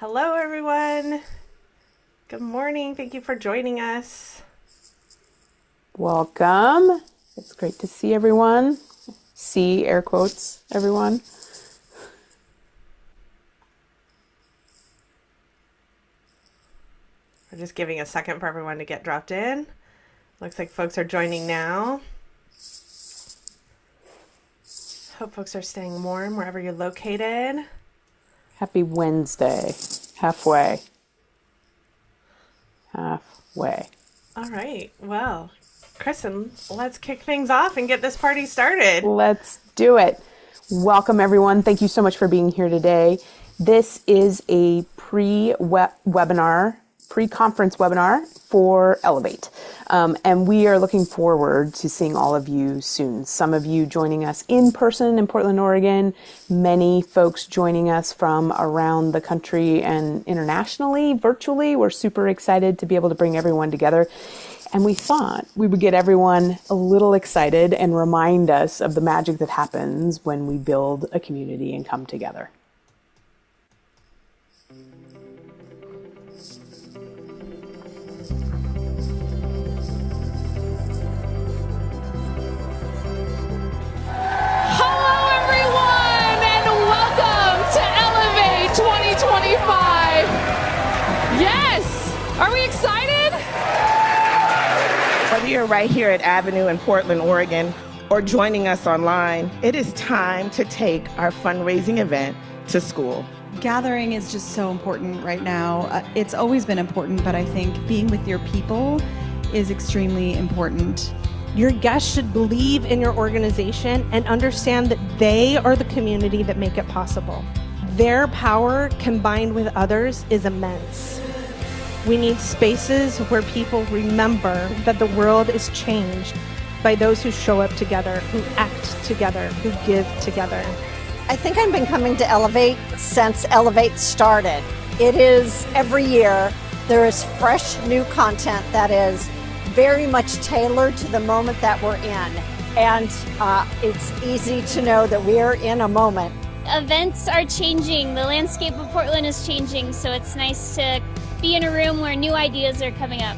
Hello, everyone. Good morning. Thank you for joining us. Welcome. It's great to see everyone. See, air quotes, everyone. We're just giving a second for everyone to get dropped in. Looks like folks are joining now. Hope folks are staying warm wherever you're located. Happy Wednesday. Halfway. All right. Well, Kristen, let's kick things off and get this party started. Let's do it. Welcome, everyone. Thank you so much for being here today. This is a pre-conference webinar for Elevate. And we are looking forward to seeing all of you soon. Some of you joining us in person in Portland, Oregon, many folks joining us from around the country and internationally, virtually. We're super excited to be able to bring everyone together. And we thought we would get everyone a little excited and remind us of the magic that happens when we build a community and come together. Are we excited? Whether you're right here at Avenue in Portland, Oregon, or joining us online, it is time to take our fundraising event to school. Gathering is just so important right now. It's always been important, but I think being with your people is extremely important. Your guests should believe in your organization and understand that they are the community that make it possible. Their power combined with others is immense. We need spaces where people remember that the world is changed by those who show up together, who act together, who give together. I think I've been coming to Elevate since Elevate started. It is every year, there is fresh new content that is very much tailored to the moment that we're in. And it's easy to know that we are in a moment. Events are changing. The landscape of Portland is changing, so it's nice to be in a room where new ideas are coming up.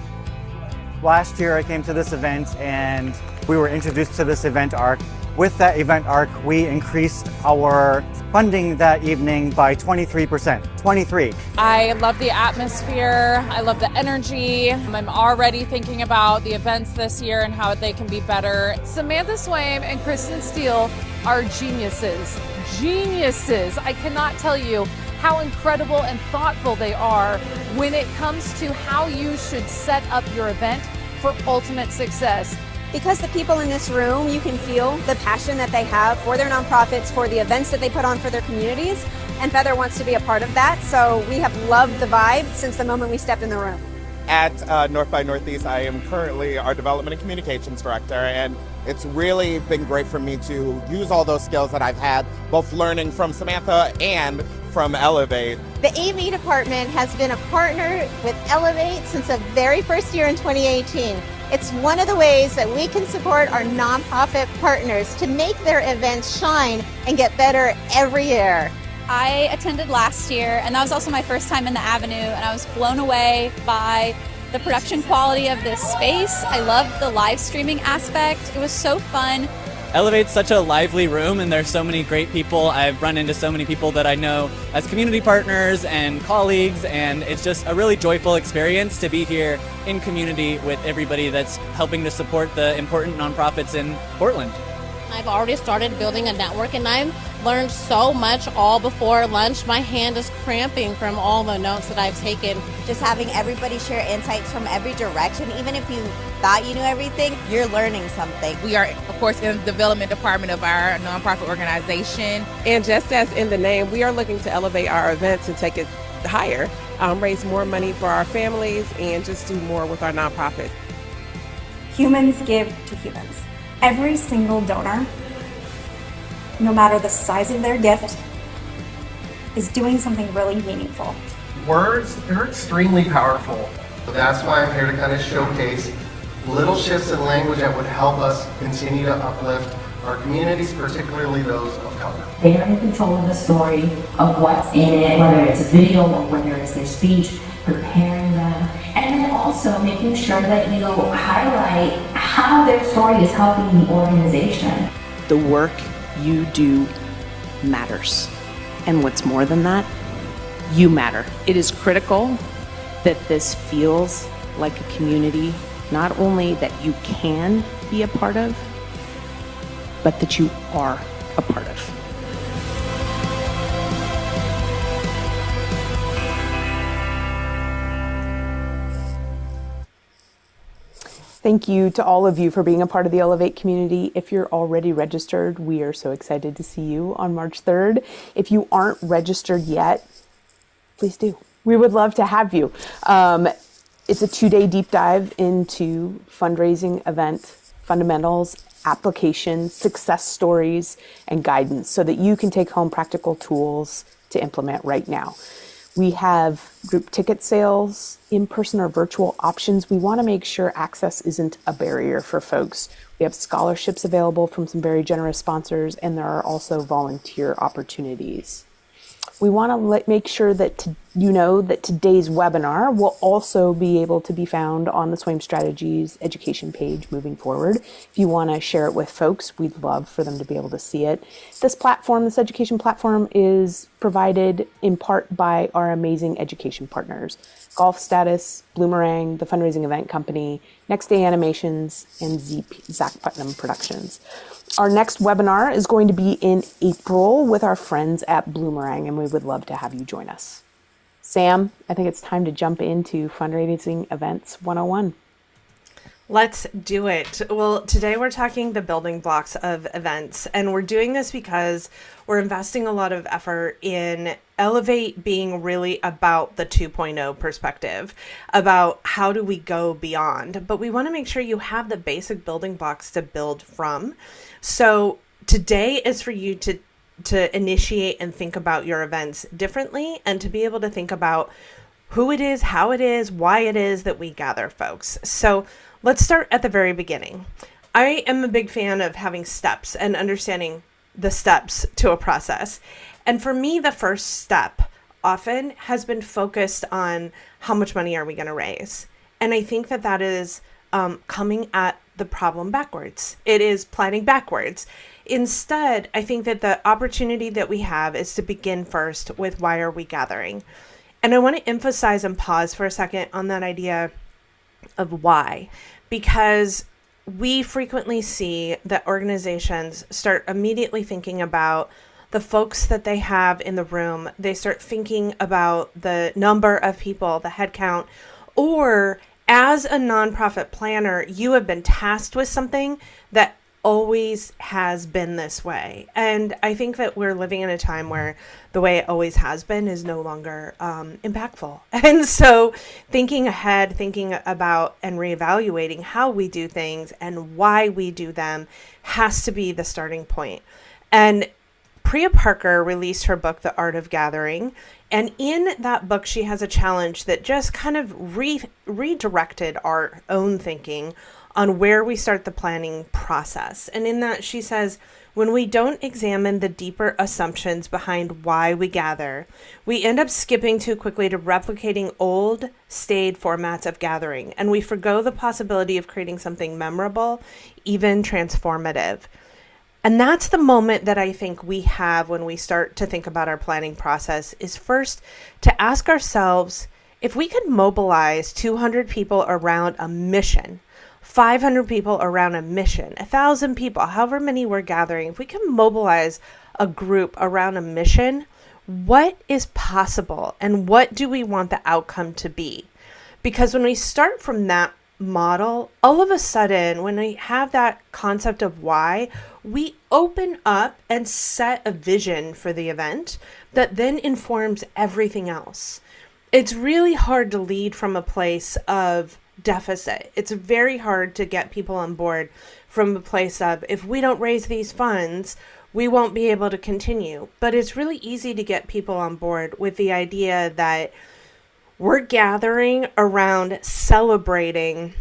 Last year I came to this event and we were introduced to this event arc. With that event arc, we increased our funding that evening by 23%. 23. I love the atmosphere. I love the energy. I'm already thinking about the events this year and how they can be better. Samantha Swaim and Kristen Steele are geniuses. Geniuses. I cannot tell you how incredible and thoughtful they are when it comes to how you should set up your event for ultimate success. Because the people in this room, you can feel the passion that they have for their nonprofits, for the events that they put on for their communities, and Feather wants to be a part of that. So we have loved the vibe since the moment we stepped in the room. At North by Northeast, I am currently our Development and Communications Director, and it's really been great for me to use all those skills that I've had, both learning from Samantha and from Elevate. The AV department has been a partner with Elevate since the very first year in 2018. It's one of the ways that we can support our nonprofit partners to make their events shine and get better every year. I attended last year, and that was also my first time in the Avenue, and I was blown away by the production quality of this space. I loved the live streaming aspect. It was so fun. Elevate's such a lively room, and there's so many great people. I've run into so many people that I know as community partners and colleagues, and it's just a really joyful experience to be here in community with everybody that's helping to support the important nonprofits in Portland. I've already started building a network, and I've learned so much all before lunch. My hand is cramping from all the notes that I've taken. Just having everybody share insights from every direction, even if you thought you knew everything, you're learning something. We are, of course, in the development department of our nonprofit organization. And just as in the name, we are looking to elevate our events and take it higher, raise more money for our families, and just do more with our nonprofit. Humans give to humans. Every single donor, no matter the size of their gift, is doing something really meaningful. Words, they're extremely powerful. That's why I'm here to kind of showcase little shifts in language that would help us continue to uplift our communities, particularly those of color. They are in control of the story of what's in it, whether it's a video or whether it's their speech, preparing them, and then also making sure that you highlight how their story is helping the organization. The work you do matters. And what's more than that, you matter. It is critical that this feels like a community, not only that you can be a part of, but that you are a part of. Thank you to all of you for being a part of the Elevate community. If you're already registered, we are so excited to see you on March 3rd. If you aren't registered yet, please do. We would love to have you. It's a 2-day deep dive into fundraising event fundamentals, application, success stories, and guidance so that you can take home practical tools to implement right now. We have group ticket sales, in-person or virtual options. We want to make sure access isn't a barrier for folks. We have scholarships available from some very generous sponsors, and there are also volunteer opportunities. We want to make sure that you know that today's webinar will also be able to be found on the SWAIM Strategies education page moving forward. If you want to share it with folks, we'd love for them to be able to see it. This platform, this education platform, is provided in part by our amazing education partners: Golf Status, Bloomerang, the Fundraising Event Company, Next Day Animations, and Zach Putnam Productions. Our next webinar is going to be in April with our friends at Bloomerang, and we would love to have you join us. Sam, I think it's time to jump into Fundraising Events 101. Let's do it. Well, today we're talking the building blocks of events, and we're doing this because we're investing a lot of effort in Elevate being really about the 2.0 perspective, about how do we go beyond, but we want to make sure you have the basic building blocks to build from. So today is for you to initiate and think about your events differently, and to be able to think about who it is, how it is, why it is that we gather folks. So let's start at the very beginning. I am a big fan of having steps and understanding the steps to a process. And for me, the first step often has been focused on how much money are we going to raise. And I think that that is coming at the problem backwards. It is planning backwards. Instead, I think that the opportunity that we have is to begin first with why are we gathering? And I want to emphasize and pause for a second on that idea of why, because we frequently see that organizations start immediately thinking about the folks that they have in the room. They start thinking about the number of people, the head count, or as a nonprofit planner, you have been tasked with something that always has been this way. And I think that we're living in a time where the way it always has been is no longer impactful. And so thinking ahead, thinking about and reevaluating how we do things and why we do them has to be the starting point. And Priya Parker released her book, The Art of Gathering. And in that book, she has a challenge that just kind of redirected our own thinking on where we start the planning process. And in that, she says, when we don't examine the deeper assumptions behind why we gather, we end up skipping too quickly to replicating old, staid formats of gathering, and we forgo the possibility of creating something memorable, even transformative. And that's the moment that I think we have when we start to think about our planning process, is first to ask ourselves, if we could mobilize 200 people around a mission, 500 people around a mission, 1,000 people, however many we're gathering, if we can mobilize a group around a mission, what is possible and what do we want the outcome to be? Because when we start from that model, all of a sudden, when we have that concept of why, we open up and set a vision for the event that then informs everything else. It's really hard to lead from a place of deficit. It's very hard to get people on board from a place of, if we don't raise these funds, we won't be able to continue. But it's really easy to get people on board with the idea that we're gathering around celebrating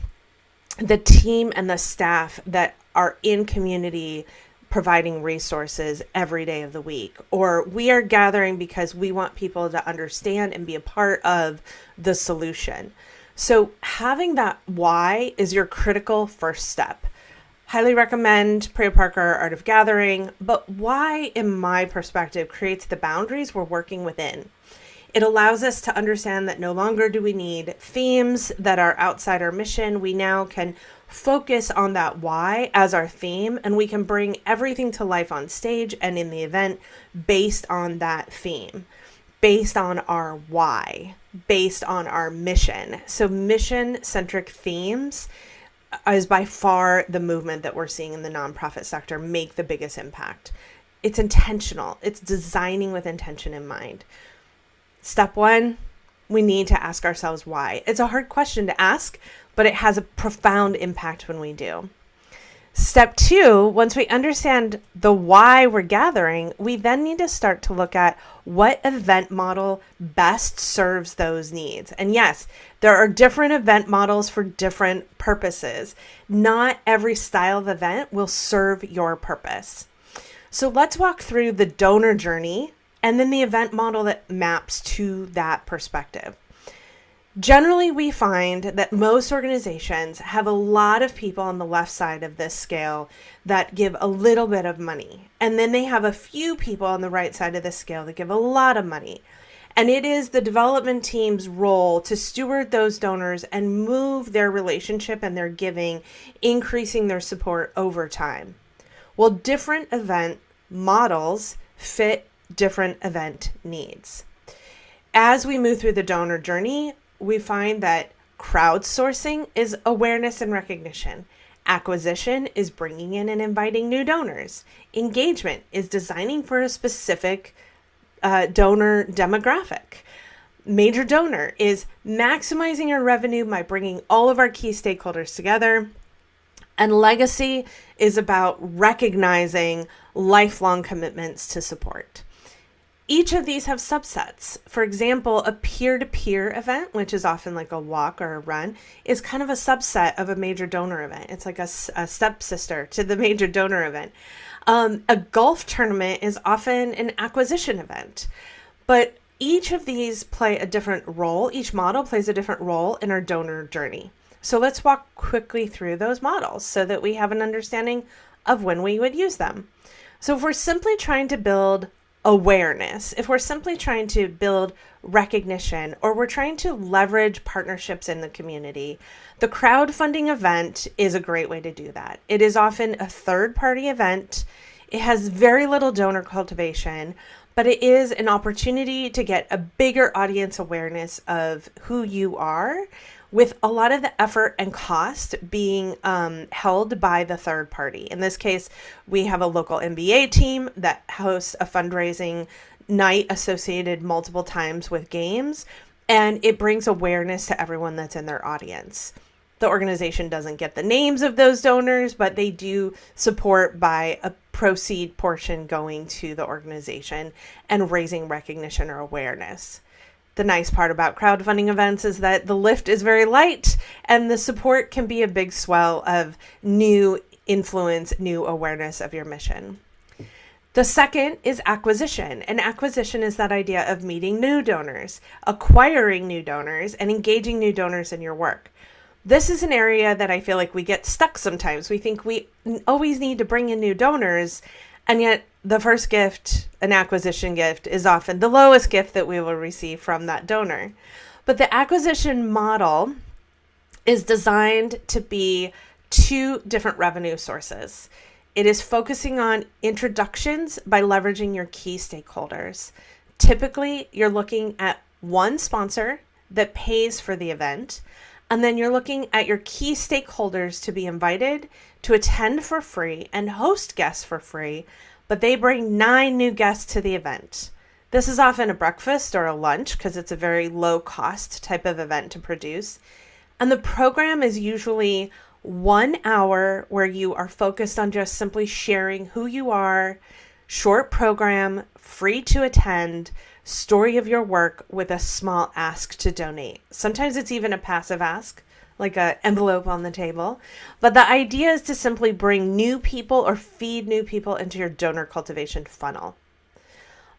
the team and the staff that are in community providing resources every day of the week, or we are gathering because we want people to understand and be a part of the solution. So having that why is your critical first step. Highly recommend Priya Parker, Art of Gathering, but why, in my perspective, creates the boundaries we're working within. It allows us to understand that no longer do we need themes that are outside our mission. We now can focus on that why as our theme, and we can bring everything to life on stage and in the event based on that theme, based on our why, based on our mission. So mission-centric themes is by far the movement that we're seeing in the nonprofit sector make the biggest impact. It's intentional. It's designing with intention in mind. Step one, we need to ask ourselves why. It's a hard question to ask, but it has a profound impact when we do. Step two, once we understand the why we're gathering, we then need to start to look at what event model best serves those needs. And yes, there are different event models for different purposes. Not every style of event will serve your purpose. So let's walk through the donor journey and then the event model that maps to that perspective. Generally, we find that most organizations have a lot of people on the left side of this scale that give a little bit of money. And then they have a few people on the right side of the scale that give a lot of money. And it is the development team's role to steward those donors and move their relationship and their giving, increasing their support over time. Well, different event models fit different event needs. As we move through the donor journey, we find that crowdsourcing is awareness and recognition. Acquisition is bringing in and inviting new donors. Engagement is designing for a specific donor demographic. Major donor is maximizing our revenue by bringing all of our key stakeholders together. And legacy is about recognizing lifelong commitments to support. Each of these have subsets. For example, a peer-to-peer event, which is often like a walk or a run, is kind of a subset of a major donor event. It's like a stepsister to the major donor event. A golf tournament is often an acquisition event. But each of these play a different role. Each model plays a different role in our donor journey. So let's walk quickly through those models so that we have an understanding of when we would use them. So if we're simply trying to build awareness, if we're simply trying to build recognition, or we're trying to leverage partnerships in the community, the crowdfunding event is a great way to do that. It is often a third-party event. It has very little donor cultivation, but it is an opportunity to get a bigger audience awareness of who you are, with a lot of the effort and cost being held by the third party. In this case, we have a local MBA team that hosts a fundraising night associated multiple times with games, and it brings awareness to everyone that's in their audience. The organization doesn't get the names of those donors, but they do support by a proceed portion going to the organization and raising recognition or awareness. The nice part about crowdfunding events is that the lift is very light and the support can be a big swell of new influence, new awareness of your mission. The second is acquisition. And acquisition is that idea of meeting new donors, acquiring new donors, and engaging new donors in your work. This is an area that I feel like we get stuck sometimes. We think we always need to bring in new donors, and yet the first gift, an acquisition gift, is often the lowest gift that we will receive from that donor. But the acquisition model is designed to be two different revenue sources. It is focusing on introductions by leveraging your key stakeholders. Typically, you're looking at one sponsor that pays for the event, and then you're looking at your key stakeholders to be invited to attend for free and host guests for free, but they bring 9 new guests to the event. This is often a breakfast or a lunch because it's a very low cost type of event to produce. And the program is usually 1 hour where you are focused on just simply sharing who you are, short program, free to attend, story of your work with a small ask to donate. Sometimes it's even a passive ask, like an envelope on the table. But the idea is to simply bring new people or feed new people into your donor cultivation funnel.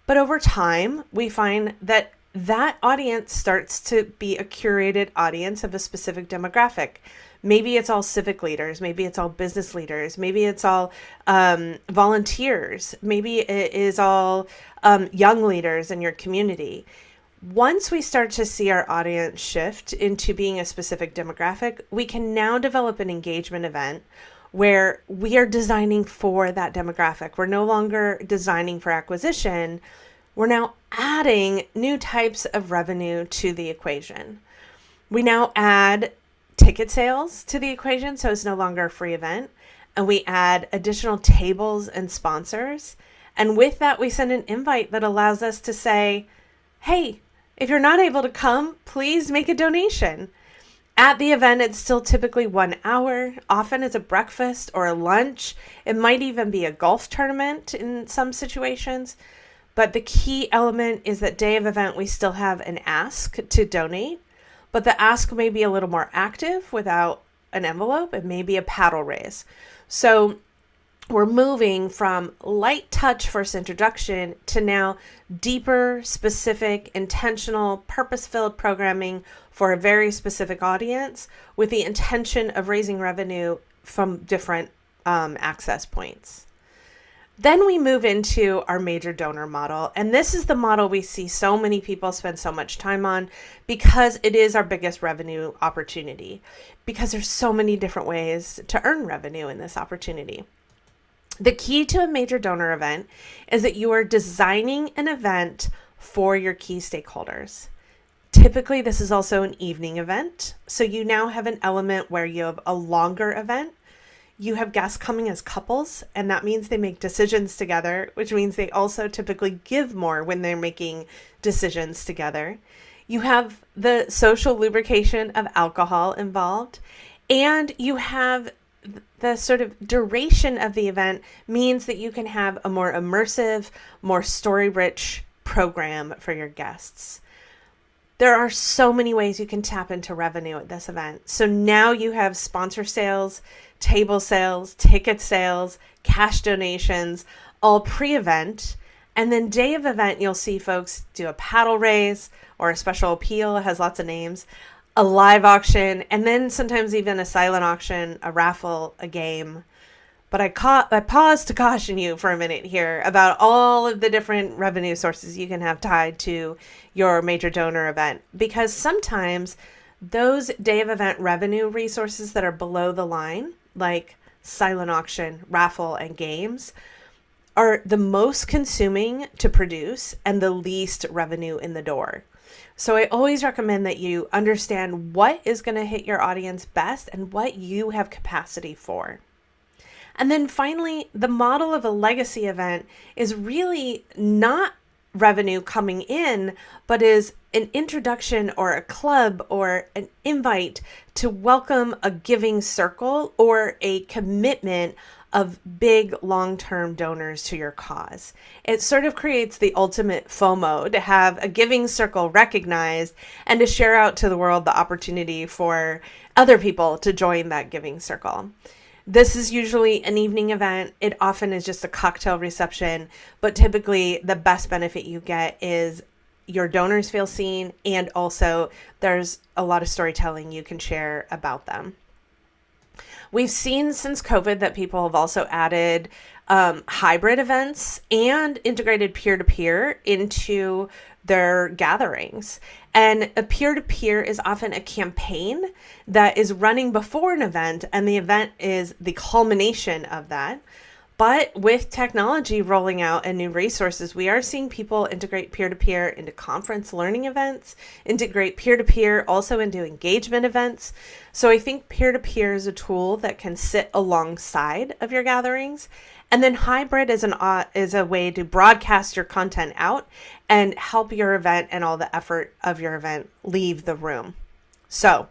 But over time, we find that that audience starts to be a curated audience of a specific demographic. Maybe it's all civic leaders. Maybe it's all business leaders. Maybe it's all volunteers. Maybe it is all young leaders in your community. Once we start to see our audience shift into being a specific demographic, we can now develop an engagement event where we are designing for that demographic. We're no longer designing for acquisition. We're now adding new types of revenue to the equation. We now add ticket sales to the equation, so it's no longer a free event. And we add additional tables and sponsors. And with that, we send an invite that allows us to say, hey, if you're not able to come, please make a donation. At the event, it's still typically 1 hour. Often it's a breakfast or a lunch. It might even be a golf tournament in some situations. But the key element is that day of event, we still have an ask to donate. But the ask may be a little more active without an envelope. It may be a paddle raise. So we're moving from light touch first introduction to now deeper, specific, intentional, purpose-filled programming for a very specific audience with the intention of raising revenue from different access points. Then we move into our major donor model. And this is the model we see so many people spend so much time on because it is our biggest revenue opportunity, because there's so many different ways to earn revenue in this opportunity. The key to a major donor event is that you are designing an event for your key stakeholders. Typically, this is also an evening event. So you now have an element where you have a longer event. You have guests coming as couples, and that means they make decisions together, which means they also typically give more when they're making decisions together. You have the social lubrication of alcohol involved, and you have the sort of duration of the event means that you can have a more immersive, more story-rich program for your guests. There are so many ways you can tap into revenue at this event. So now you have sponsor sales, table sales, ticket sales, cash donations, all pre-event. And then day of event, you'll see folks do a paddle raise or a special appeal. It has lots of names. A live auction, and then sometimes even a silent auction, a raffle, a game. But I paused to caution you for a minute here about all of the different revenue sources you can have tied to your major donor event, because sometimes those day of event revenue resources that are below the line, like silent auction, raffle, and games, are the most consuming to produce and the least revenue in the door. So I always recommend that you understand what is going to hit your audience best and what you have capacity for. And then finally, the model of a legacy event is really not revenue coming in, but is an introduction or a club or an invite to welcome a giving circle or a commitment of big long-term donors to your cause. It sort of creates the ultimate FOMO to have a giving circle recognized and to share out to the world the opportunity for other people to join that giving circle. This is usually an evening event. It often is just a cocktail reception, but typically the best benefit you get is your donors feel seen, and also there's a lot of storytelling you can share about them. We've seen since COVID that people have also added hybrid events and integrated peer-to-peer into their gatherings. And a peer-to-peer is often a campaign that is running before an event, and the event is the culmination of that. But with technology rolling out and new resources, we are seeing people integrate peer-to-peer into conference learning events, integrate peer-to-peer also into engagement events. So I think peer-to-peer is a tool that can sit alongside of your gatherings. And then hybrid is a way to broadcast your content out and help your event and all the effort of your event leave the room. So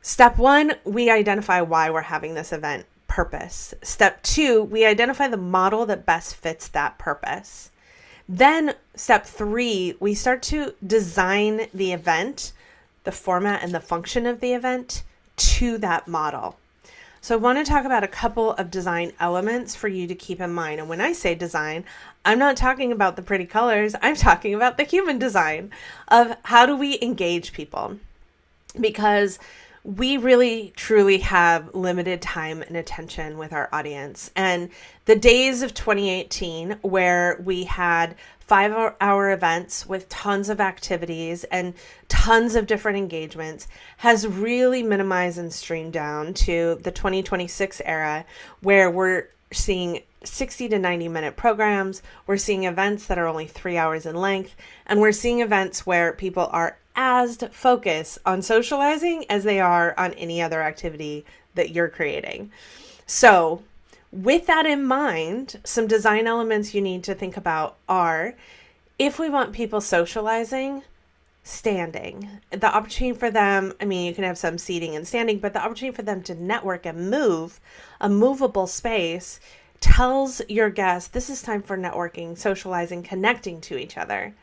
step 1, we identify why we're having this event. Purpose. Step 2, we identify the model that best fits that purpose. Then step 3, we start to design the event the format and the function of the event to that model. So I want to talk about a couple of design elements for you to keep in mind. And when I say design, I'm not talking about the pretty colors. I'm talking about the human design of how do we engage people? Because we really truly have limited time and attention with our audience. And the days of 2018 where we had 5-hour events with tons of activities and tons of different engagements has really minimized and streamed down to the 2026 era where we're seeing 60 to 90 minute programs. We're seeing events that are only 3 hours in length, and we're seeing events where people are as focused on socializing as they are on any other activity that you're creating. So with that in mind, some design elements you need to think about are, if we want people socializing, standing. The opportunity for them, I mean, you can have some seating and standing, but the opportunity for them to network and move, a movable space, tells your guests this is time for networking, socializing, connecting to each other.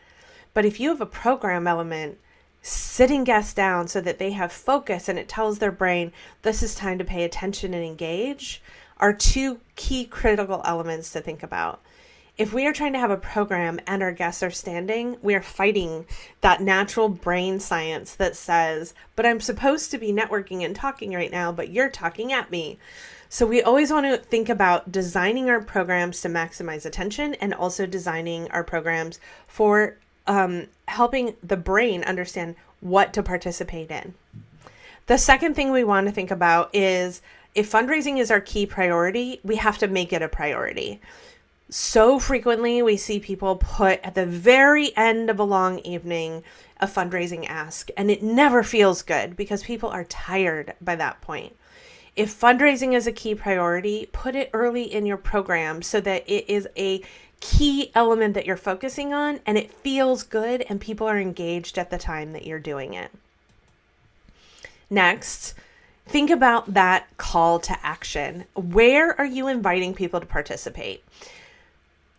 But if you have a program element, sitting guests down so that they have focus and it tells their brain this is time to pay attention and engage, are two key critical elements to think about. If we are trying to have a program and our guests are standing, we are fighting that natural brain science that says, but I'm supposed to be networking and talking right now, but you're talking at me. So we always want to think about designing our programs to maximize attention and also designing our programs for helping the brain understand what to participate in. The second thing we want to think about is, if fundraising is our key priority, we have to make it a priority. So frequently we see people put at the very end of a long evening a fundraising ask, and it never feels good because people are tired by that point. If fundraising is a key priority, put it early in your program so that it is a key element that you're focusing on and it feels good and people are engaged at the time that you're doing it. Next, think about that call to action. Where are you inviting people to participate?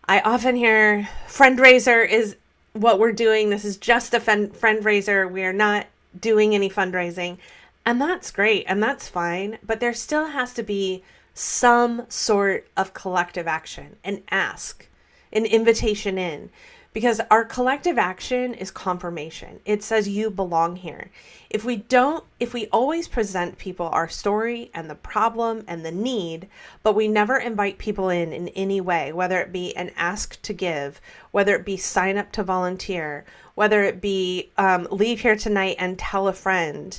I often hear fundraiser is what we're doing. This is just a fundraiser. We are not doing any fundraising. And that's great. And that's fine. But there still has to be some sort of collective action, an ask, an invitation in, because our collective action is confirmation. It says you belong here. If we always present people our story and the problem and the need, but we never invite people in any way, whether it be an ask to give, whether it be sign up to volunteer, whether it be leave here tonight and tell a friend,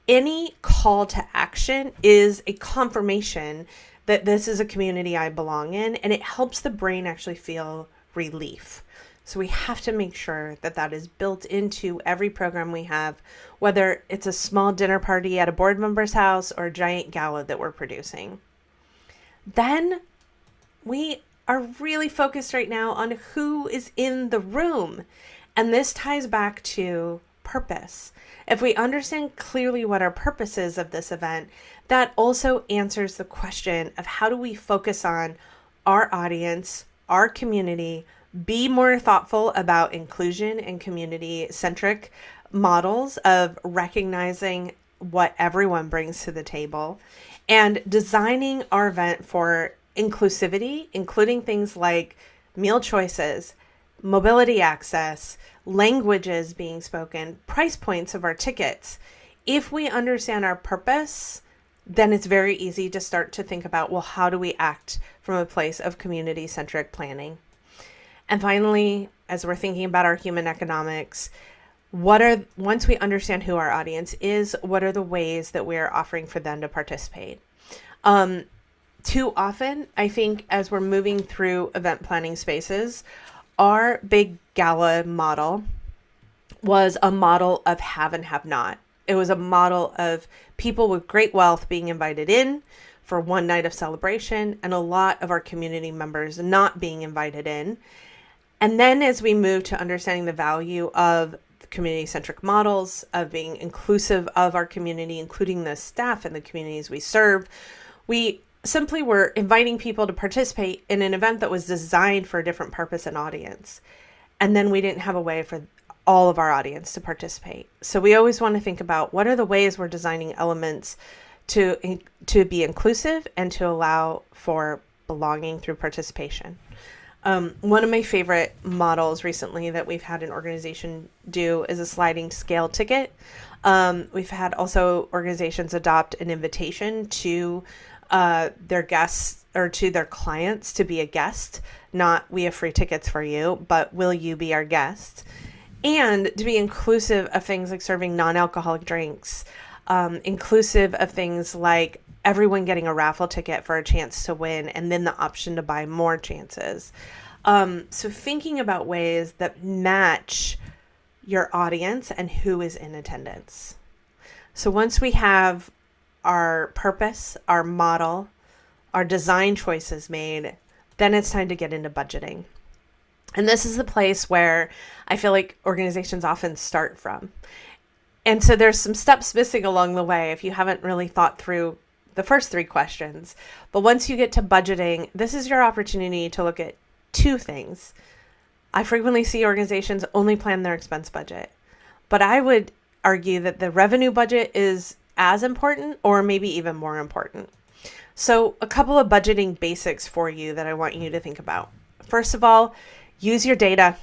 any call to action is a confirmation that this is a community I belong in, and it helps the brain actually feel relief. So we have to make sure that that is built into every program we have, whether it's a small dinner party at a board member's house or a giant gala that we're producing. Then we are really focused right now on who is in the room. And this ties back to purpose. If we understand clearly what our purpose is of this event, that also answers the question of how do we focus on our audience, our community, be more thoughtful about inclusion and community-centric models of recognizing what everyone brings to the table, and designing our event for inclusivity, including things like meal choices, mobility access, languages being spoken, price points of our tickets. If we understand our purpose, then it's very easy to start to think about, well, how do we act from a place of community-centric planning? And finally, as we're thinking about our human economics, once we understand who our audience is, what are the ways that we're offering for them to participate? Too often, I think, as we're moving through event planning spaces, our big gala model was a model of have and have not. It was a model of people with great wealth being invited in for one night of celebration, and a lot of our community members not being invited in. And then as we move to understanding the value of community-centric models, of being inclusive of our community, including the staff and the communities we serve, we simply were inviting people to participate in an event that was designed for a different purpose and audience. And then we didn't have a way for all of our audience to participate. So we always want to think about what are the ways we're designing elements to be inclusive and to allow for belonging through participation. One of my favorite models recently that we've had an organization do is a sliding scale ticket. We've had also organizations adopt an invitation to their guests or to their clients to be a guest, not we have free tickets for you, but will you be our guest? And to be inclusive of things like serving non-alcoholic drinks, inclusive of things like everyone getting a raffle ticket for a chance to win, and then the option to buy more chances. So thinking about ways that match your audience and who is in attendance. So once we have our purpose, our model, our design choices made, then it's time to get into budgeting. And this is the place where I feel like organizations often start from. And so there's some steps missing along the way if you haven't really thought through the first 3 questions. But once you get to budgeting, this is your opportunity to look at 2 things. I frequently see organizations only plan their expense budget, but I would argue that the revenue budget is as important or maybe even more important. So a couple of budgeting basics for you that I want you to think about. First of all, use your data.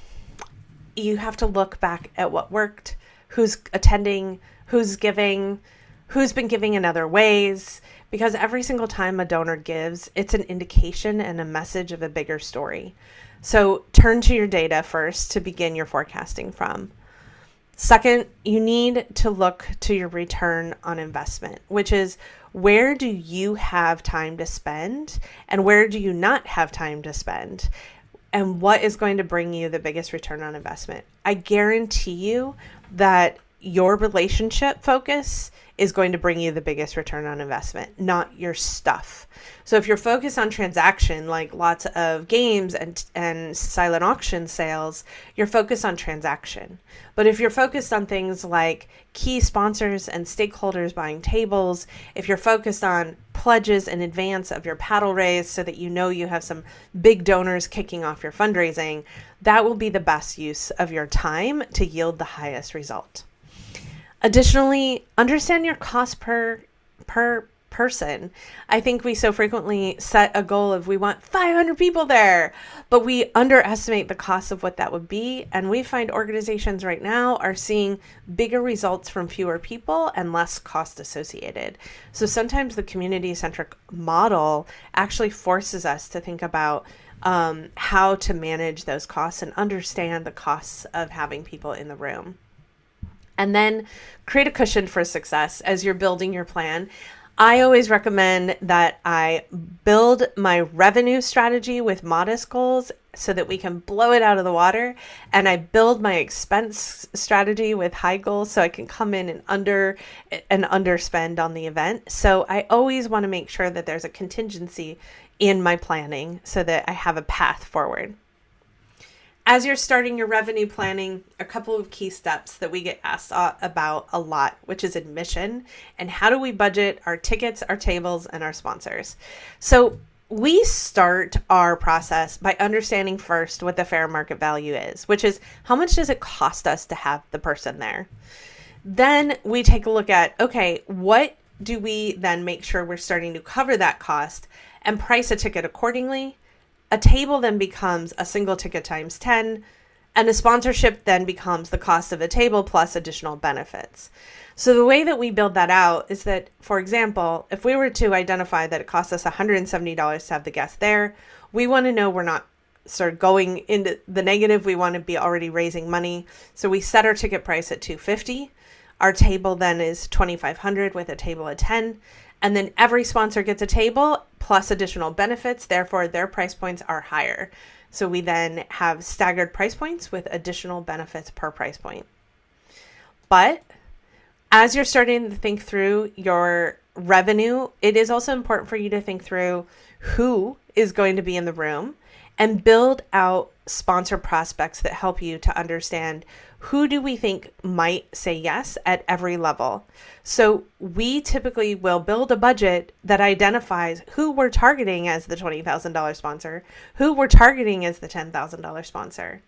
You have to look back at what worked, who's attending, who's giving, who's been giving in other ways, because every single time a donor gives, it's an indication and a message of a bigger story. So turn to your data first to begin your forecasting from. Second, you need to look to your return on investment, which is where do you have time to spend and where do you not have time to spend? And what is going to bring you the biggest return on investment? I guarantee you that your relationship focus is going to bring you the biggest return on investment, not your stuff. So if you're focused on transaction, like lots of games and silent auction sales, you're focused on transaction. But if you're focused on things like key sponsors and stakeholders buying tables, if you're focused on pledges in advance of your paddle raise so that you know you have some big donors kicking off your fundraising, that will be the best use of your time to yield the highest result. Additionally, understand your cost per person. I think we so frequently set a goal of we want 500 people there, but we underestimate the cost of what that would be. And we find organizations right now are seeing bigger results from fewer people and less cost associated. So sometimes the community-centric model actually forces us to think about how to manage those costs and understand the costs of having people in the room. And then create a cushion for success as you're building your plan. I always recommend that I build my revenue strategy with modest goals so that we can blow it out of the water. And I build my expense strategy with high goals so I can come in and underspend on the event. So I always want to make sure that there's a contingency in my planning so that I have a path forward. As you're starting your revenue planning, a couple of key steps that we get asked about a lot, which is admission and how do we budget our tickets, our tables, and our sponsors. So we start our process by understanding first what the fair market value is, which is how much does it cost us to have the person there? Then we take a look at, okay, what do we then make sure we're starting to cover that cost and price a ticket accordingly? A table then becomes a single ticket times 10, and a sponsorship then becomes the cost of a table plus additional benefits. So the way that we build that out is that, for example, if we were to identify that it costs us $170 to have the guest there, we want to know we're not sort of going into the negative. We want to be already raising money. So we set our ticket price at $250. Our table then is $2,500 with a table at 10. And then every sponsor gets a table plus additional benefits. Therefore, their price points are higher. So we then have staggered price points with additional benefits per price point. But as you're starting to think through your revenue, it is also important for you to think through who is going to be in the room and build out sponsor prospects that help you to understand who do we think might say yes at every level. So we typically will build a budget that identifies who we're targeting as the $20,000 sponsor, who we're targeting as the $10,000 sponsor.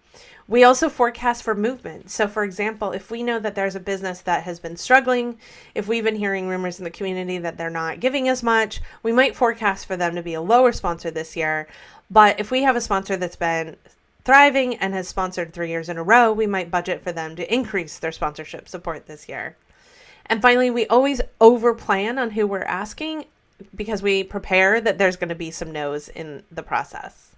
We also forecast for movement. So for example, if we know that there's a business that has been struggling, if we've been hearing rumors in the community that they're not giving as much, we might forecast for them to be a lower sponsor this year. But if we have a sponsor that's been thriving and has sponsored 3 years in a row, we might budget for them to increase their sponsorship support this year. And finally, we always over plan on who we're asking because we prepare that there's going to be some no's in the process.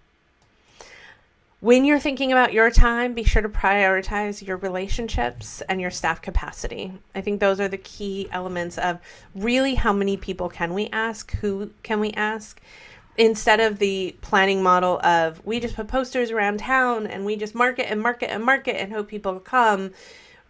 When you're thinking about your time, be sure to prioritize your relationships and your staff capacity. I think those are the key elements of really how many people can we ask, who can we ask, instead of the planning model of we just put posters around town and we just market and market and market and hope people come.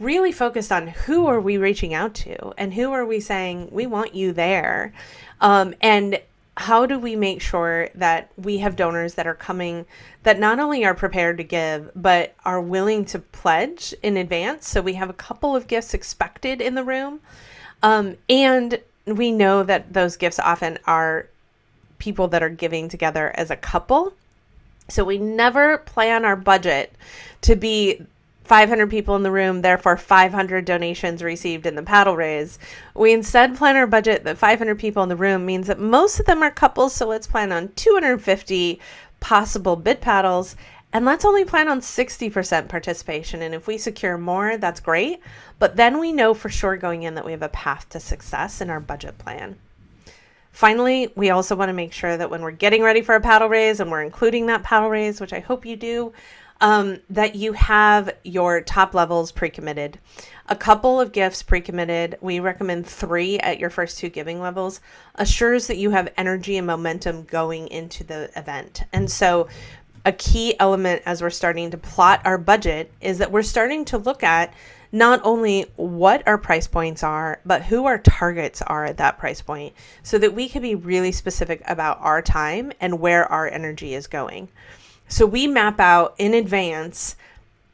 Really focused on who are we reaching out to and who are we saying we want you there, and how do we make sure that we have donors that are coming that not only are prepared to give, but are willing to pledge in advance. So we have a couple of gifts expected in the room. And we know that those gifts often are people that are giving together as a couple. So we never plan our budget to be 500 people in the room, therefore 500 donations received in the paddle raise. We instead plan our budget that 500 people in the room means that most of them are couples, so let's plan on 250 possible bid paddles, and let's only plan on 60% participation. And if we secure more, that's great, but then we know for sure going in that we have a path to success in our budget plan. Finally, we also want to make sure that when we're getting ready for a paddle raise and we're including that paddle raise, which I hope you do, that you have your top levels pre-committed. A couple of gifts pre-committed, we recommend 3 at your first 2 giving levels, assures that you have energy and momentum going into the event. And so a key element as we're starting to plot our budget is that we're starting to look at not only what our price points are, but who our targets are at that price point so that we can be really specific about our time and where our energy is going. So we map out in advance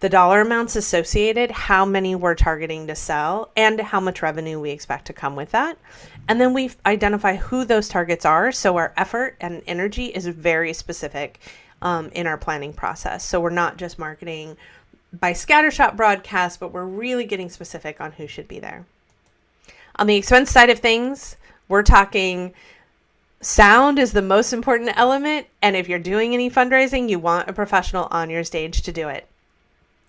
the dollar amounts associated, how many we're targeting to sell, and how much revenue we expect to come with that. And then we identify who those targets are. So our effort and energy is very specific in our planning process. So we're not just marketing by scattershot broadcast, but we're really getting specific on who should be there. On the expense side of things, we're talking sound is the most important element, and if you're doing any fundraising, you want a professional on your stage to do it.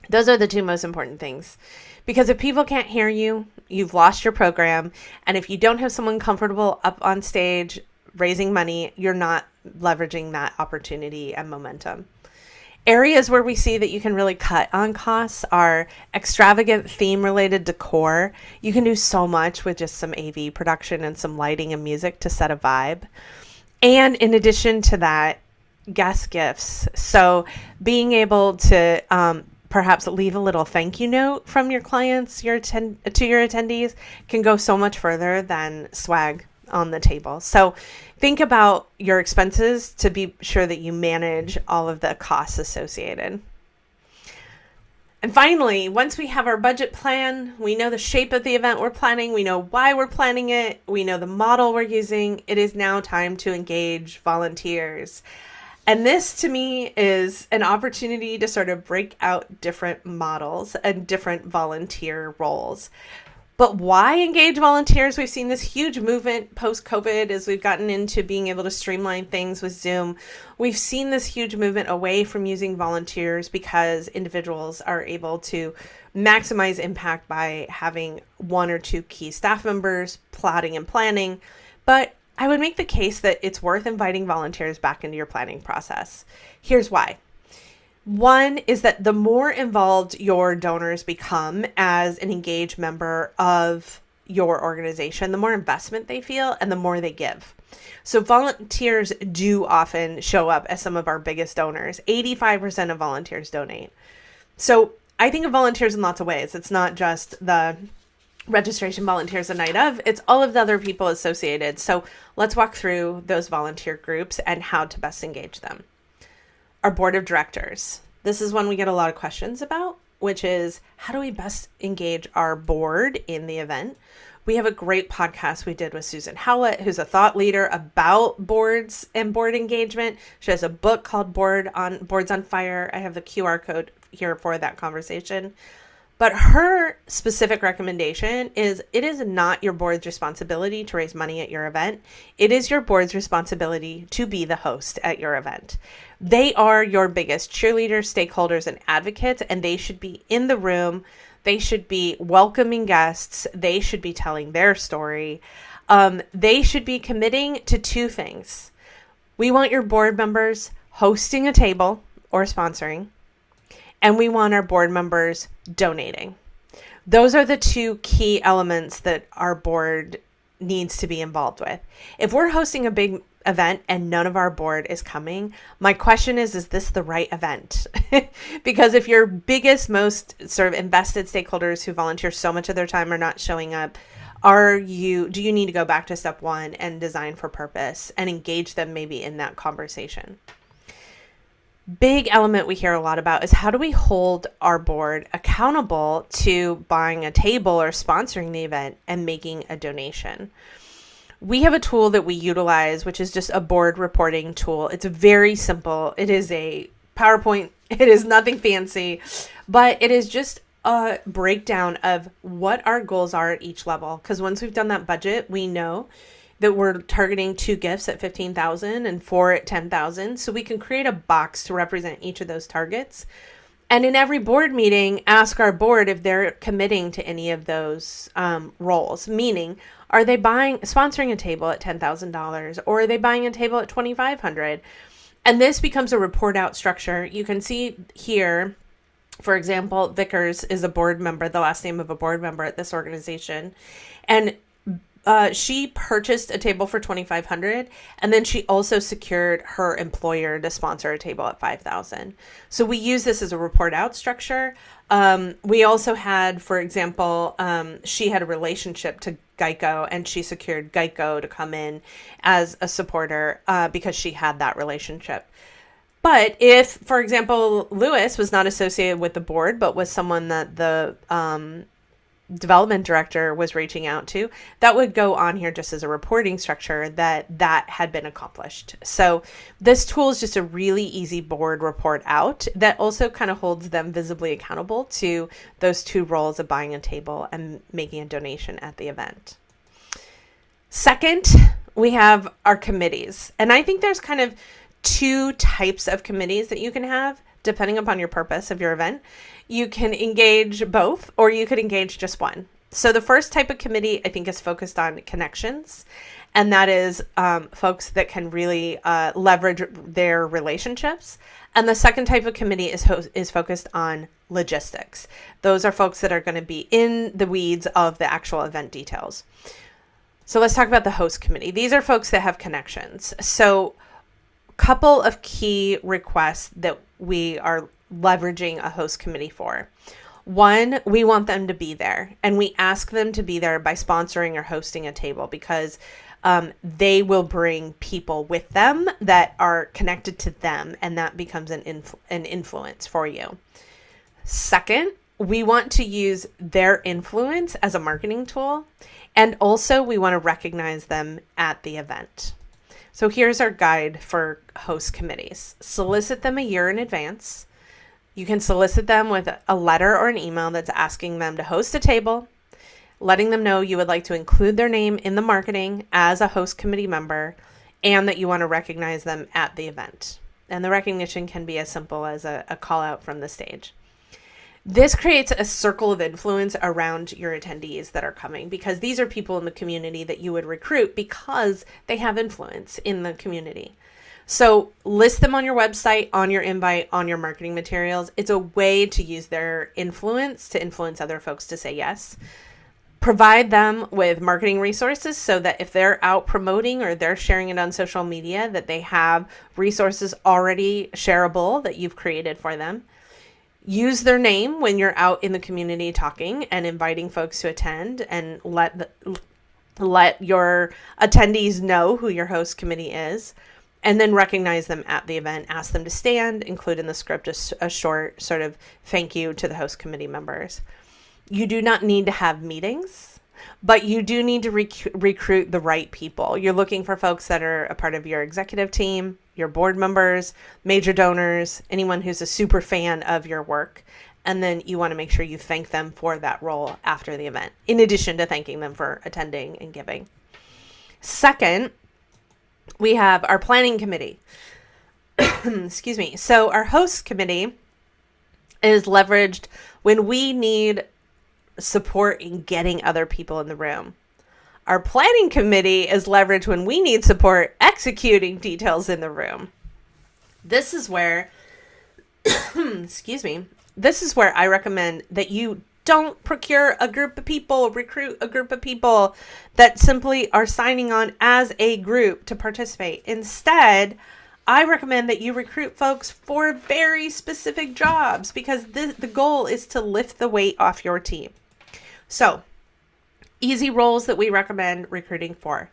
Those are the 2 most important things, because if people can't hear you, you've lost your program, and if you don't have someone comfortable up on stage raising money, you're not leveraging that opportunity and momentum. Areas where we see that you can really cut on costs are extravagant theme-related decor. You can do so much with just some AV production and some lighting and music to set a vibe. And in addition to that, guest gifts. So being able to perhaps leave a little thank you note from your clients to your attendees can go so much further than swag on the table. So think about your expenses to be sure that you manage all of the costs associated. And finally, once we have our budget plan, we know the shape of the event we're planning, we know why we're planning it, we know the model we're using, it is now time to engage volunteers. And this to me is an opportunity to sort of break out different models and different volunteer roles. But why engage volunteers? We've seen this huge movement post-COVID as we've gotten into being able to streamline things with Zoom. We've seen this huge movement away from using volunteers because individuals are able to maximize impact by having 1 or 2 key staff members plotting and planning. But I would make the case that it's worth inviting volunteers back into your planning process. Here's why. One is that the more involved your donors become as an engaged member of your organization, the more investment they feel and the more they give. So volunteers do often show up as some of our biggest donors. 85% of volunteers donate. So I think of volunteers in lots of ways. It's not just the registration volunteers the night of, it's all of the other people associated. So let's walk through those volunteer groups and how to best engage them. Our board of directors. This is one we get a lot of questions about, which is how do we best engage our board in the event? We have a great podcast we did with Susan Howlett, who's a thought leader about boards and board engagement. She has a book called Boards on Fire. I have the QR code here for that conversation. But her specific recommendation is it is not your board's responsibility to raise money at your event. It is your board's responsibility to be the host at your event. They are your biggest cheerleaders, stakeholders, and advocates, and they should be in the room. They should be welcoming guests. They should be telling their story. They should be committing to two things. We want your board members hosting a table or sponsoring, and we want our board members donating. Those are the two key elements that our board needs to be involved with. If we're hosting a big event and none of our board is coming, my question is this the right event? Because if your biggest, most sort of invested stakeholders who volunteer so much of their time are not showing up, do you need to go back to step one and design for purpose and engage them maybe in that conversation? Big element we hear a lot about is how do we hold our board accountable to buying a table or sponsoring the event and making a donation? We have a tool that we utilize, which is just a board reporting tool. It's very simple. It is a PowerPoint. It is nothing fancy, but it is just a breakdown of what our goals are at each level. Because once we've done that budget, we know that we're targeting 2 gifts at $15,000 and 4 at $10,000. So we can create a box to represent each of those targets. And in every board meeting, ask our board if they're committing to any of those roles, meaning, are they sponsoring a table at $10,000 or are they buying a table at $2,500? And this becomes a report out structure. You can see here, for example, Vickers is a board member, the last name of a board member at this organization. And she purchased a table for $2,500, and then she also secured her employer to sponsor a table at $5,000. So we use this as a report out structure. We also had, for example, she had a relationship to Geico, and she secured Geico to come in as a supporter because she had that relationship. But if, for example, Lewis was not associated with the board, but was someone that the development director was reaching out to, that would go on here just as a reporting structure that had been accomplished. So this tool is just a really easy board report out that also kind of holds them visibly accountable to those two roles of buying a table and making a donation at the event. Second, we have our committees. And I think there's kind of 2 types of committees that you can have depending upon your purpose of your event. You can engage both, or you could engage just one. So the first type of committee, I think, is focused on connections. And that is folks that can really leverage their relationships. And the second type of committee is focused on logistics. Those are folks that are going to be in the weeds of the actual event details. So let's talk about the host committee. These are folks that have connections. So a couple of key requests that we are leveraging a host committee for. One, we want them to be there, and we ask them to be there by sponsoring or hosting a table because they will bring people with them that are connected to them, and that becomes an influence for you. Second, we want to use their influence as a marketing tool, and also we want to recognize them at the event. So here's our guide for host committees. Solicit them a year in advance. You can solicit them with a letter or an email that's asking them to host a table, letting them know you would like to include their name in the marketing as a host committee member, and that you want to recognize them at the event. And the recognition can be as simple as a call out from the stage. This creates a circle of influence around your attendees that are coming, because these are people in the community that you would recruit because they have influence in the community. So list them on your website, on your invite, on your marketing materials. It's a way to use their influence to influence other folks to say yes. Provide them with marketing resources so that if they're out promoting or they're sharing it on social media, that they have resources already shareable that you've created for them. Use their name when you're out in the community talking and inviting folks to attend, and let your attendees know who your host committee is. and then recognize them at the event, ask them to stand, include in the script a short sort of thank you to the host committee members. You do not need to have meetings, but you do need to recruit the right people. You're looking for folks that are a part of your executive team, your board members, major donors, anyone who's a super fan of your work. And then you want to make sure you thank them for that role after the event, in addition to thanking them for attending and giving. Second, we have our planning committee. Excuse me. So our host committee is leveraged when we need support in getting other people in the room. Our planning committee is leveraged when we need support executing details in the room. This is where, excuse me, this is where I recommend that you don't procure a group of people, recruit a group of people that simply are signing on as a group to participate. Instead, I recommend that you recruit folks for very specific jobs, because the goal is to lift the weight off your team. So, easy roles that we recommend recruiting for.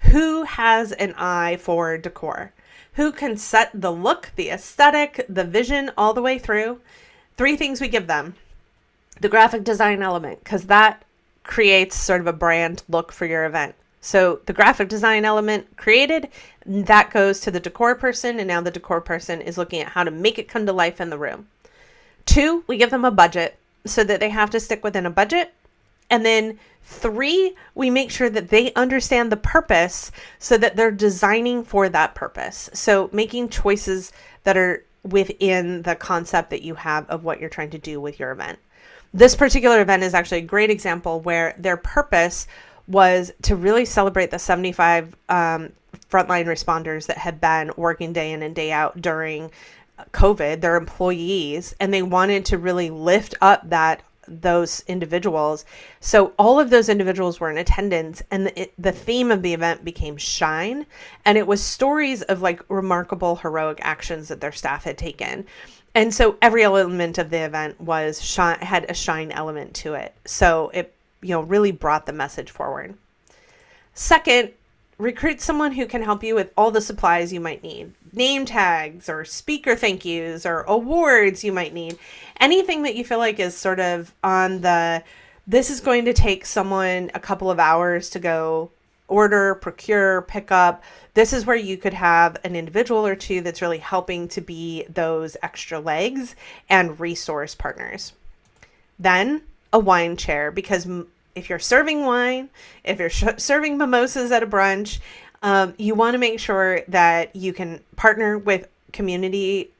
Who has an eye for decor? Who can set the look, the aesthetic, the vision all the way through? 3 things we give them. The graphic design element, because that creates sort of a brand look for your event. So the graphic design element created, that goes to the decor person, and now the decor person is looking at how to make it come to life in the room. 2, we give them a budget so that they have to stick within a budget. And then 3, we make sure that they understand the purpose so that they're designing for that purpose. So making choices that are within the concept that you have of what you're trying to do with your event. This particular event is actually a great example where their purpose was to really celebrate the 75 frontline responders that had been working day in and day out during COVID, their employees, and they wanted to really lift up those individuals. So all of those individuals were in attendance, and the theme of the event became Shine, and it was stories of like remarkable heroic actions that their staff had taken. And so every element of the event had a shine element to it. So it really brought the message forward. Second, recruit someone who can help you with all the supplies you might need. Name tags or speaker thank yous or awards you might need. Anything that you feel like is sort of on this is going to take someone a couple of hours to go order, procure, pick up. This is where you could have an individual or two that's really helping to be those extra legs and resource partners. Then a wine chair, because if you're serving wine, if you're serving mimosas at a brunch, you want to make sure that you can partner with community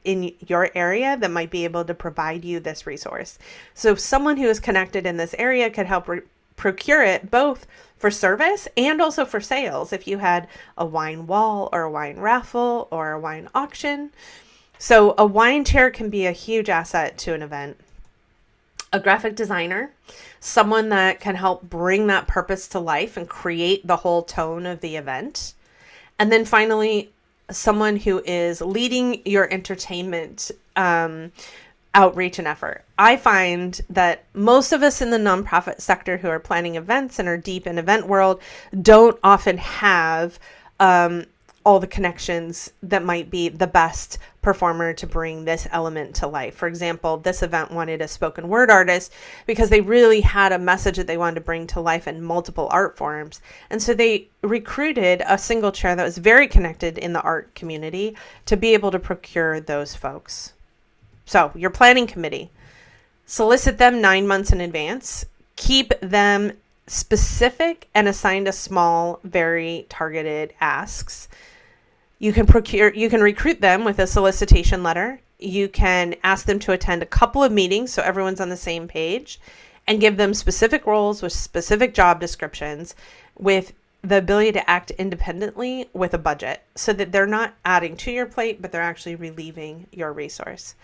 in your area that might be able to provide you this resource. So someone who is connected in this area could help procure it, both for service and also for sales, if you had a wine wall or a wine raffle or a wine auction. So a wine chair can be a huge asset to an event. A graphic designer, someone that can help bring that purpose to life and create the whole tone of the event. And then finally, someone who is leading your entertainment outreach and effort. I find that most of us in the nonprofit sector who are planning events and are deep in event world don't often have all the connections that might be the best performer to bring this element to life. For example, this event wanted a spoken word artist because they really had a message that they wanted to bring to life in multiple art forms. And so they recruited a single chair that was very connected in the art community to be able to procure those folks. So your planning committee, solicit them 9 months in advance, keep them specific and assigned a small, very targeted asks. You can recruit them with a solicitation letter. You can ask them to attend a couple of meetings so everyone's on the same page, and give them specific roles with specific job descriptions with the ability to act independently with a budget so that they're not adding to your plate, but they're actually relieving your resource.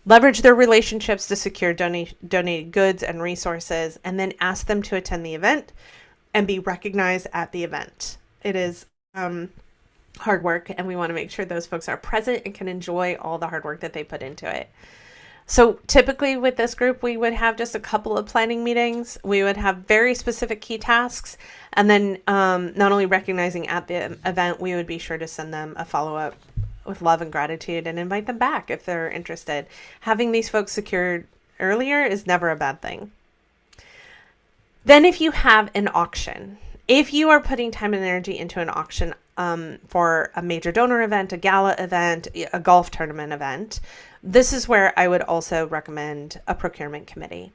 Leverage their relationships to secure donated goods and resources, and then ask them to attend the event and be recognized at the event. It is hard work, and we want to make sure those folks are present and can enjoy all the hard work that they put into it. So typically with this group, we would have just a couple of planning meetings. We would have very specific key tasks. And then not only recognizing at the event, we would be sure to send them a follow-up with love and gratitude and invite them back if they're interested. Having these folks secured earlier is never a bad thing. Then if you have an auction, if you are putting time and energy into an auction for a major donor event, a gala event, a golf tournament event, this is where I would also recommend a procurement committee.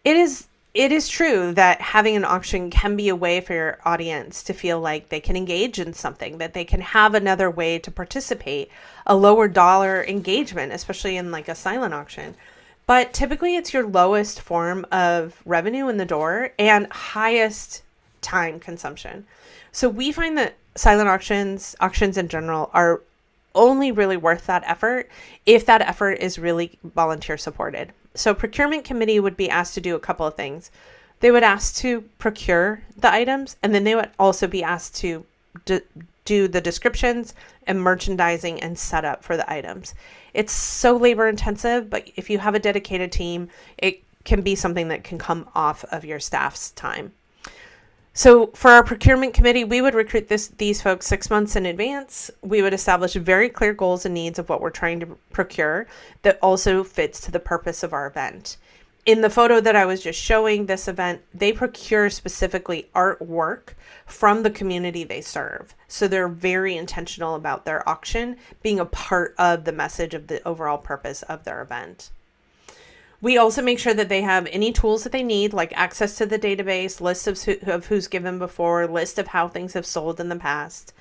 It is true that having an auction can be a way for your audience to feel like they can engage in something, that they can have another way to participate, a lower dollar engagement, especially in like a silent auction. But typically it's your lowest form of revenue in the door and highest time consumption. So we find that silent auctions in general, are only really worth that effort if that effort is really volunteer supported. So procurement committee would be asked to do a couple of things. They would ask to procure the items, and then they would also be asked to do the descriptions and merchandising and setup for the items. It's so labor intensive, but if you have a dedicated team, it can be something that can come off of your staff's time. So for our procurement committee, we would recruit these folks 6 months in advance. We would establish very clear goals and needs of what we're trying to procure that also fits to the purpose of our event. In the photo that I was just showing this event, they procure specifically artwork from the community they serve. So they're very intentional about their auction being a part of the message of the overall purpose of their event. We also make sure that they have any tools that they need, like access to the database, list of who's given before, list of how things have sold in the past.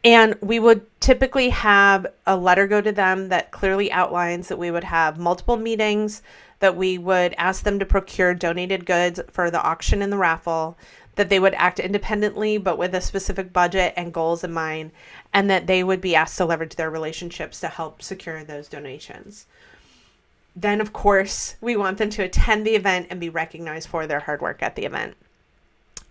And we would typically have a letter go to them that clearly outlines that we would have multiple meetings, that we would ask them to procure donated goods for the auction and the raffle, that they would act independently but with a specific budget and goals in mind, and that they would be asked to leverage their relationships to help secure those donations. Then, of course, we want them to attend the event and be recognized for their hard work at the event.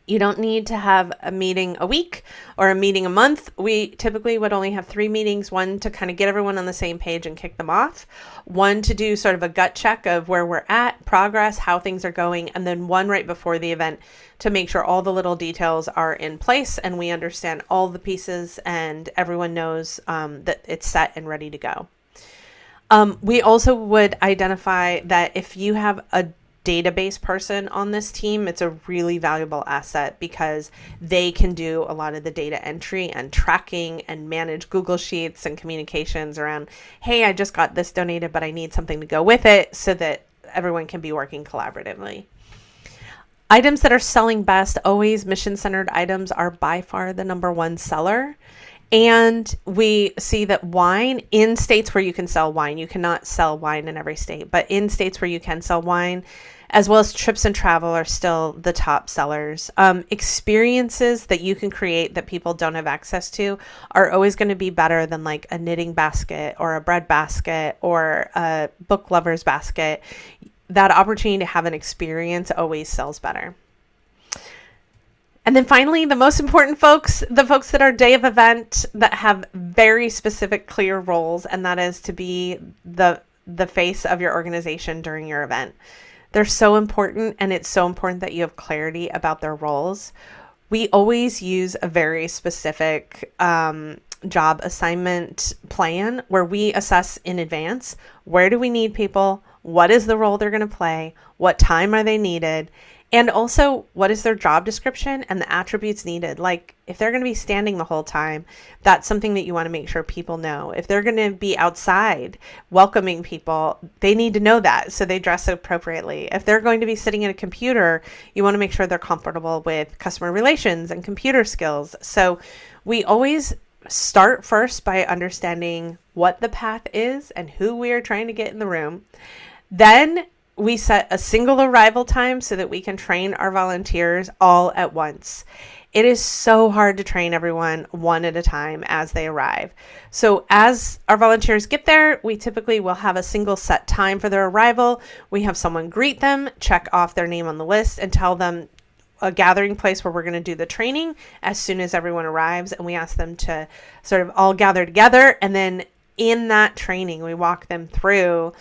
You don't need to have a meeting a week or a meeting a month. We typically would only have 3 meetings, one to kind of get everyone on the same page and kick them off, one to do sort of a gut check of where we're at, progress, how things are going, and then one right before the event to make sure all the little details are in place and we understand all the pieces and everyone knows that it's set and ready to go. We also would identify that if you have a database person on this team, it's a really valuable asset because they can do a lot of the data entry and tracking and manage Google Sheets and communications around, hey, I just got this donated, but I need something to go with it so that everyone can be working collaboratively. Items that are selling best, always mission-centered items, are by far the number one seller. And we see that wine, in states where you can sell wine, you cannot sell wine in every state, but in states where you can sell wine, as well as trips and travel, are still the top sellers. Experiences that you can create that people don't have access to are always going to be better than like a knitting basket or a bread basket or a book lover's basket. That opportunity to have an experience always sells better. And then finally, the most important folks, the folks that are day of event that have very specific, clear roles, and that is to be the face of your organization during your event. They're so important, and it's so important that you have clarity about their roles. We always use a very specific job assignment plan where we assess in advance, where do we need people, what is the role they're going to play, what time are they needed, and also, what is their job description and the attributes needed? Like, if they're going to be standing the whole time, that's something that you want to make sure people know. If they're going to be outside welcoming people, they need to know that, so they dress appropriately. If they're going to be sitting at a computer, you want to make sure they're comfortable with customer relations and computer skills. So we always start first by understanding what the path is and who we are trying to get in the room. Then we set a single arrival time so that we can train our volunteers all at once. It is so hard to train everyone one at a time as they arrive. So as our volunteers get there, we typically will have a single set time for their arrival. We have someone greet them, check off their name on the list, and tell them a gathering place where we're going to do the training as soon as everyone arrives. And we ask them to sort of all gather together, and then in that training, we walk them through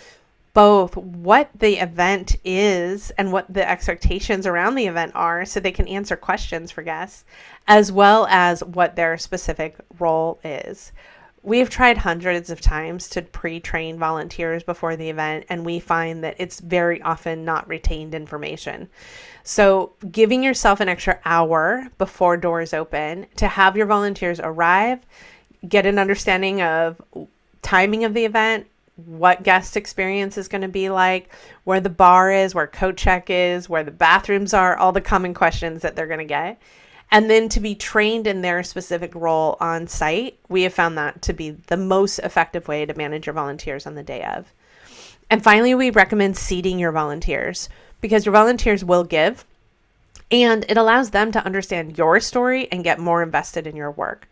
both what the event is and what the expectations around the event are so they can answer questions for guests, as well as what their specific role is. We've tried hundreds of times to pre-train volunteers before the event, and we find that it's very often not retained information. So giving yourself an extra hour before doors open to have your volunteers arrive, get an understanding of timing of the event, what guest experience is going to be like, where the bar is, where coat check is, where the bathrooms are, all the common questions that they're going to get. And then to be trained in their specific role on site, we have found that to be the most effective way to manage your volunteers on the day of. And finally, we recommend seating your volunteers because your volunteers will give, and it allows them to understand your story and get more invested in your work.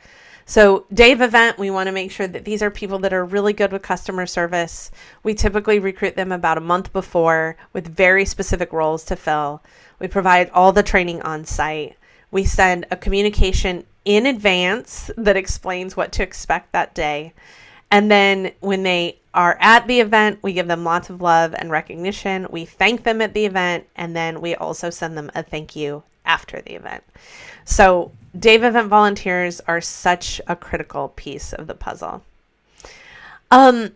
So day of event, we want to make sure that these are people that are really good with customer service. We typically recruit them about a month before with very specific roles to fill. We provide all the training on site. We send a communication in advance that explains what to expect that day. And then when they are at the event, we give them lots of love and recognition. We thank them at the event, and then we also send them a thank you after the event. So day of event volunteers are such a critical piece of the puzzle. And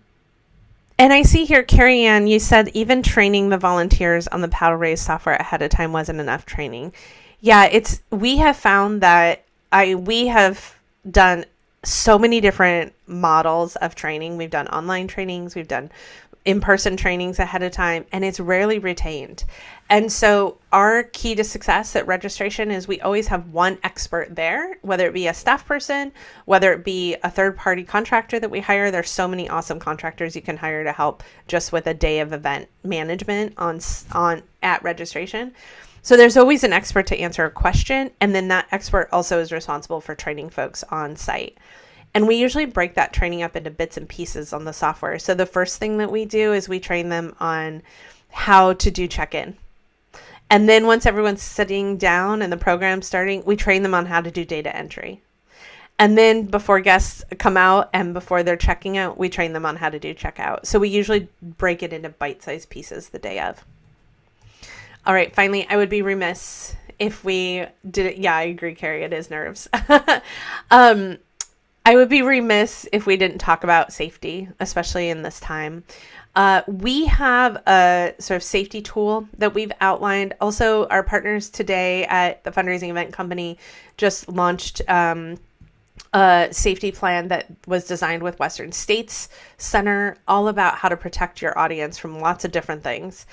I see here, Carrie Ann, you said even training the volunteers on the paddle raise software ahead of time wasn't enough training. Yeah, we have found that we have done so many different models of training. We've done online trainings, we've done in-person trainings ahead of time, and it's rarely retained. And so our key to success at registration is we always have one expert there, whether it be a staff person, whether it be a third-party contractor that we hire. There's so many awesome contractors you can hire to help just with a day of event management at registration. So there's always an expert to answer a question, and then that expert also is responsible for training folks on site. And we usually break that training up into bits and pieces on the software. So the first thing that we do is we train them on how to do check-in. And then once everyone's sitting down and the program's starting, we train them on how to do data entry. And then before guests come out and before they're checking out, we train them on how to do checkout. So we usually break it into bite-sized pieces the day of. All right, finally, I would be remiss if we did it. Yeah, I agree, Carrie, it is nerves. I would be remiss if we didn't talk about safety, especially in this time. We have a sort of safety tool that we've outlined. Also, our partners today at the Fundraising Event Company just launched a safety plan that was designed with Western States Center, all about how to protect your audience from lots of different things.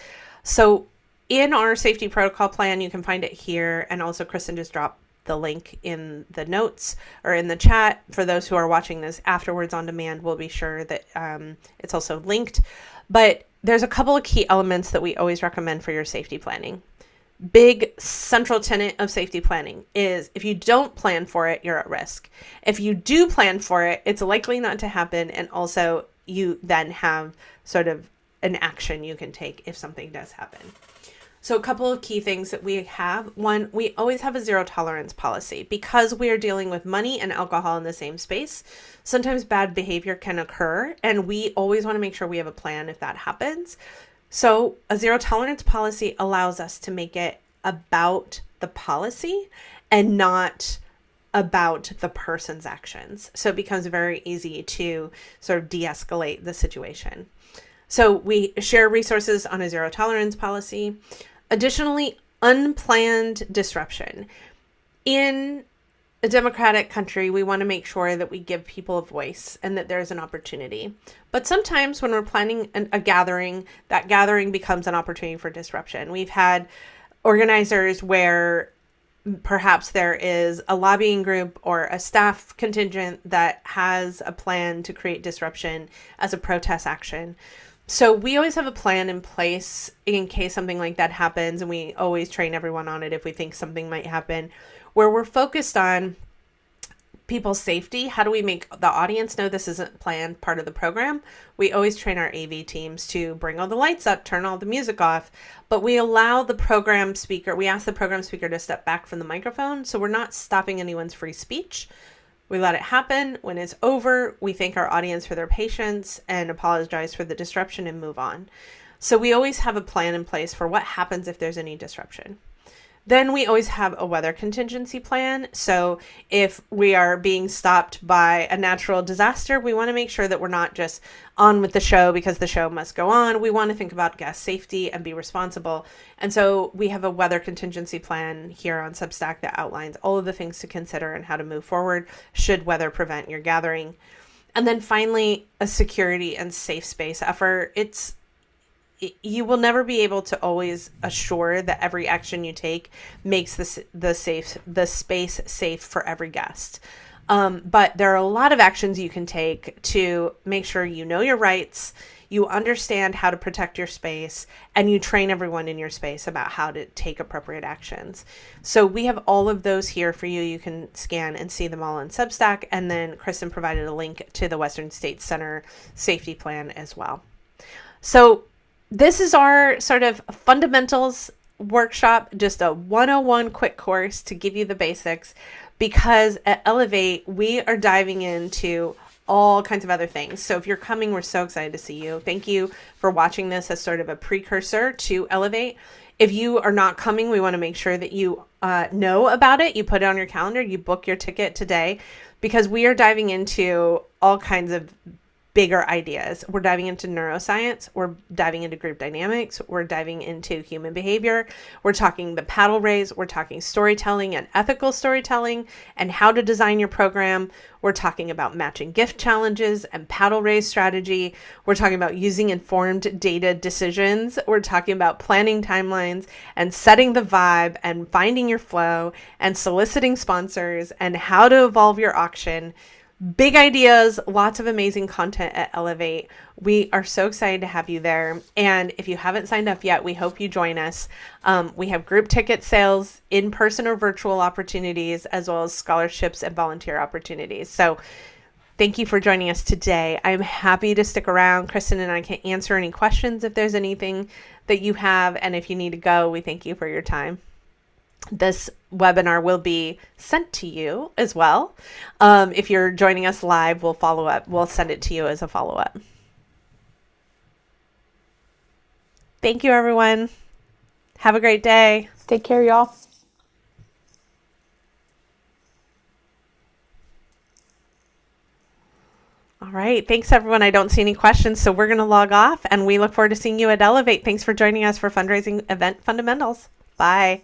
So in our safety protocol plan, you can find it here. And also Kristen just dropped the link in the notes or in the chat. For those who are watching this afterwards on demand, we'll be sure that it's also linked. But there's a couple of key elements that we always recommend for your safety planning. Big central tenet of safety planning is if you don't plan for it, you're at risk. If you do plan for it, it's likely not to happen. And also you then have sort of an action you can take if something does happen. So a couple of key things that we have. One, we always have a zero tolerance policy because we are dealing with money and alcohol in the same space. Sometimes bad behavior can occur, and we always want to make sure we have a plan if that happens. So a zero tolerance policy allows us to make it about the policy and not about the person's actions. So it becomes very easy to sort of de-escalate the situation. So we share resources on a zero tolerance policy. Additionally, unplanned disruption. In a democratic country, we want to make sure that we give people a voice and that there's an opportunity. But sometimes when we're planning a gathering, that gathering becomes an opportunity for disruption. We've had organizers where perhaps there is a lobbying group or a staff contingent that has a plan to create disruption as a protest action. So we always have a plan in place in case something like that happens, and we always train everyone on it if we think something might happen, where we're focused on people's safety. How do we make the audience know this isn't planned part of the program? We always train our AV teams to bring all the lights up, turn all the music off, but we allow the program speaker, we ask the program speaker to step back from the microphone, so we're not stopping anyone's free speech, We let it happen. When it's over, we thank our audience for their patience and apologize for the disruption and move on. So we always have a plan in place for what happens if there's any disruption. Then we always have a weather contingency plan. So if we are being stopped by a natural disaster, we want to make sure that we're not just on with the show because the show must go on. We want to think about guest safety and be responsible. And so we have a weather contingency plan here on Substack that outlines all of the things to consider and how to move forward should weather prevent your gathering. And then finally, a security and safe space effort. You will never be able to always assure that every action you take makes the space safe for every guest. But there are a lot of actions you can take to make sure you know your rights, you understand how to protect your space, and you train everyone in your space about how to take appropriate actions. So we have all of those here for you. You can scan and see them all on Substack. And then Kristen provided a link to the Western States Center safety plan as well. So this is our sort of fundamentals workshop, just a 101 quick course to give you the basics, because at Elevate, we are diving into all kinds of other things. So if you're coming, we're so excited to see you. Thank you for watching this as sort of a precursor to Elevate. If you are not coming, we want to make sure that you know about it. You put it on your calendar, you book your ticket today, because we are diving into all kinds of bigger ideas. We're diving into neuroscience. We're diving into group dynamics. We're diving into human behavior. We're talking the paddle raise. We're talking storytelling and ethical storytelling and how to design your program. We're talking about matching gift challenges and paddle raise strategy. We're talking about using informed data decisions. We're talking about planning timelines and setting the vibe and finding your flow and soliciting sponsors and how to evolve your auction. Big ideas, lots of amazing content at Elevate. We are so excited to have you there. And if you haven't signed up yet, we hope you join us. We have group ticket sales, in-person or virtual opportunities, as well as scholarships and volunteer opportunities. So thank you for joining us today. I'm happy to stick around. Kristen and I can answer any questions if there's anything that you have. And if you need to go, we thank you for your time. This webinar will be sent to you as well. If you're joining us live, we'll follow up. We'll send it to you as a follow-up. Thank you, everyone. Have a great day. Take care, y'all. All right. Thanks, everyone. I don't see any questions, so we're going to log off, and we look forward to seeing you at Elevate. Thanks for joining us for Fundraising Event Fundamentals. Bye.